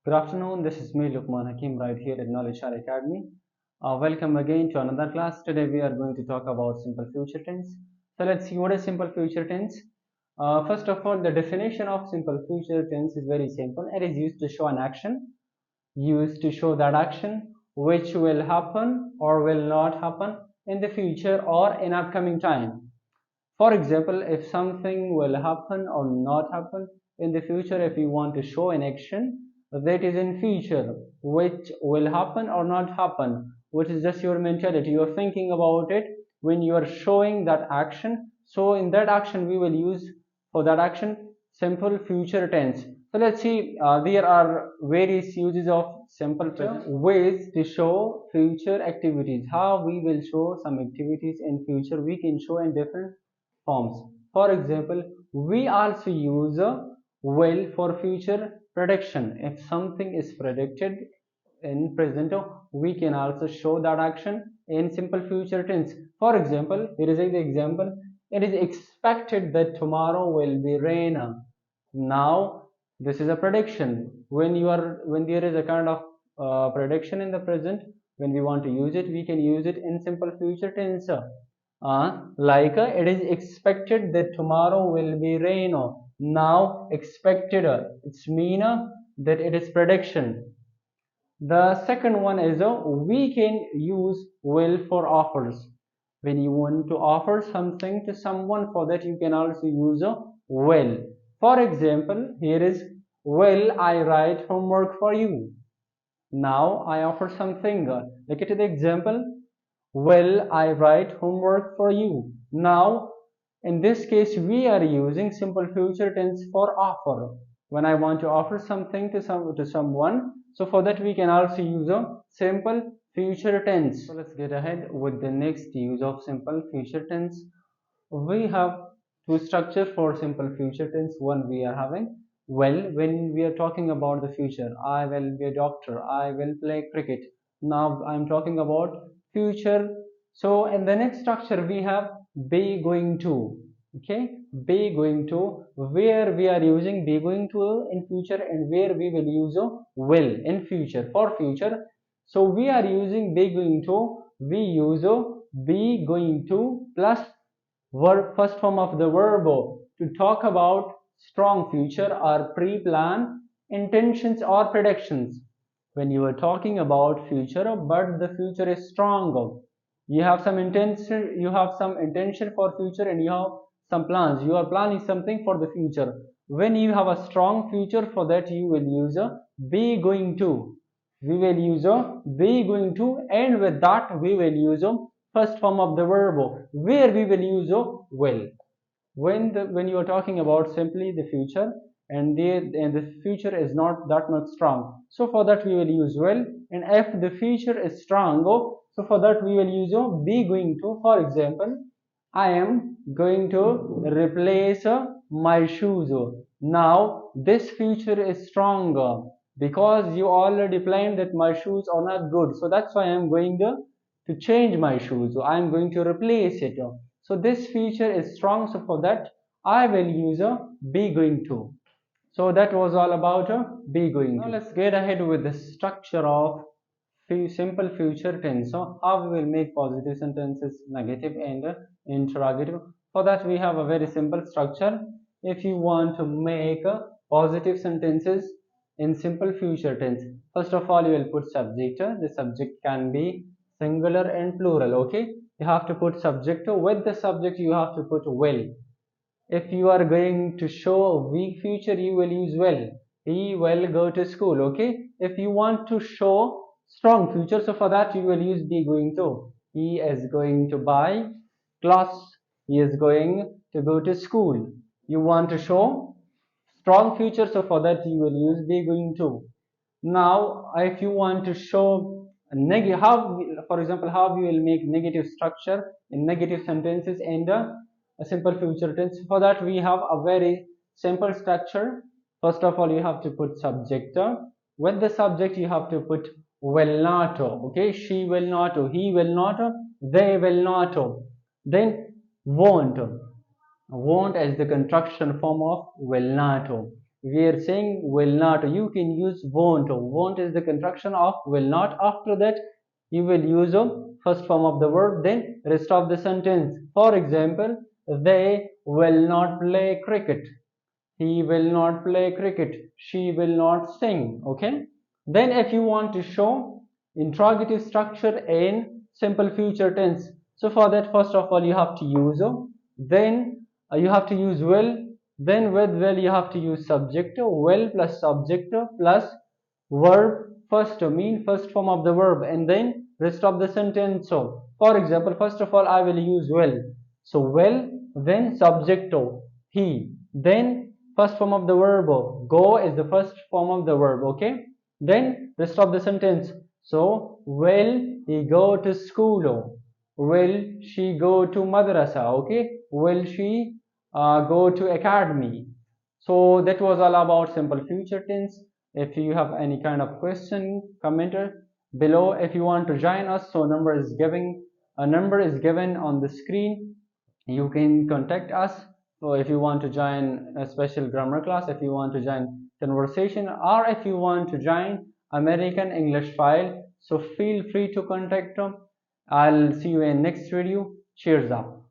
Good afternoon, this is me Lukman Hakim right here at KnowledgeShare Academy. Welcome again to another class. Today we are going to talk about simple future tense. So let's see what is simple future tense. First of all, the definition of simple future tense is very simple. It is used to show an action, used to show that action which will happen or will not happen in the future or in upcoming time. For example, if something will happen or not happen in the future, if you want to show an action that is in future, which will happen or not happen, which is just your mentality, you're thinking about it when you are showing that action. So in that action, we will use for that action simple future tense. So let's see, there are various uses of simple present ways to show future activities. How we will show some activities in future, we can show in different forms. For example, we also use will for future prediction. If something is predicted in present, we can also show that action in simple future tense. For example, here is the example. It is expected that tomorrow will be rain. Now, this is a prediction. When there is a kind of prediction in the present, when we want to use it, we can use it in simple future tense. It is expected that tomorrow will be rain. Now expected, it's mean that it is prediction. The second one is we can use will for offers. When you want to offer something to someone, for that you can also use a will. For example, here is, will I write homework for you? Now I offer something. Look at the example. Will I write homework for you? Now, in this case, we are using simple future tense for offer. When I want to offer something to someone, so for that we can also use a simple future tense. So let's get ahead with the next use of simple future tense. We have two structures for simple future tense. One we are having, well, when we are talking about the future, I will be a doctor, I will play cricket. Now I'm talking about future. So in the next structure we have be going to. Okay, be going to, where we are using be going to in future and where we will use a will in future for future. So we are using be going to, we use a be going to plus verb, first form of the verb, to talk about strong future or pre-plan intentions or predictions. When you are talking about future but the future is strong, you have some intention for future and you have some plans, you are planning something for the future. When you have a strong future, for that you will use a be going to, we will use a be going to, and with that we will use a first form of the verb where we will use a will. When you are talking about simply the future and the future is not that much strong, so for that we will use will. And if the future is strong, so for that we will use a be going to. For example, I am going to replace my shoes. Now this future is stronger because you already planned that my shoes are not good, so that's why I am going to change my shoes. So I am going to replace it. So this feature is strong, so for that I will use a be going to. So that was all about a be going to. Now let's get ahead with the structure of simple future tense. So how we will make positive sentences negative and interrogative. For that we have a very simple structure. If you want to make positive sentences in simple future tense, first of all you will put subject. The subject can be singular and plural. Okay, you have to put subject. With the subject you have to put will. If you are going to show a weak future, you will use will. He will go to school. Okay, if you want to show strong future, so for that you will use be going to. He is going to buy clothes, he is going to go to school. You want to show strong future, so for that you will use be going to. Now if you want to show negative, for example, how we will make negative structure in negative sentences and a simple future tense. For that we have a very simple structure. First of all you have to put subject. With the subject you have to put will not. Okay, she will not, he will not, they will not. Then won't as the contraction form of will not. we are saying will not. You can use won't. Won't is the contraction of will not. After that, you will use first form of the verb, then rest of the sentence. For example, they will not play cricket. He will not play cricket. She will not sing. Okay. Then if you want to show interrogative structure in simple future tense, so for that, first of all, you have to use then you have to use will. Then with will you have to use subject. Will plus subject plus verb first, mean first form of the verb, and then rest of the sentence. So for example, first of all, I will use will. So will, then subject he, then first form of the verb go is the first form of the verb. Okay, then rest of the sentence. So will he go to school? Will she go to madrasa? Okay, will she go to academy? So that was all about simple future tense. If you have any kind of question, comment below. If you want to join us, so number is given on the screen. You can contact us. So if you want to join a special grammar class, if you want to join conversation, or if you want to join American English file, so feel free to contact them. I'll see you in next video. Cheers up.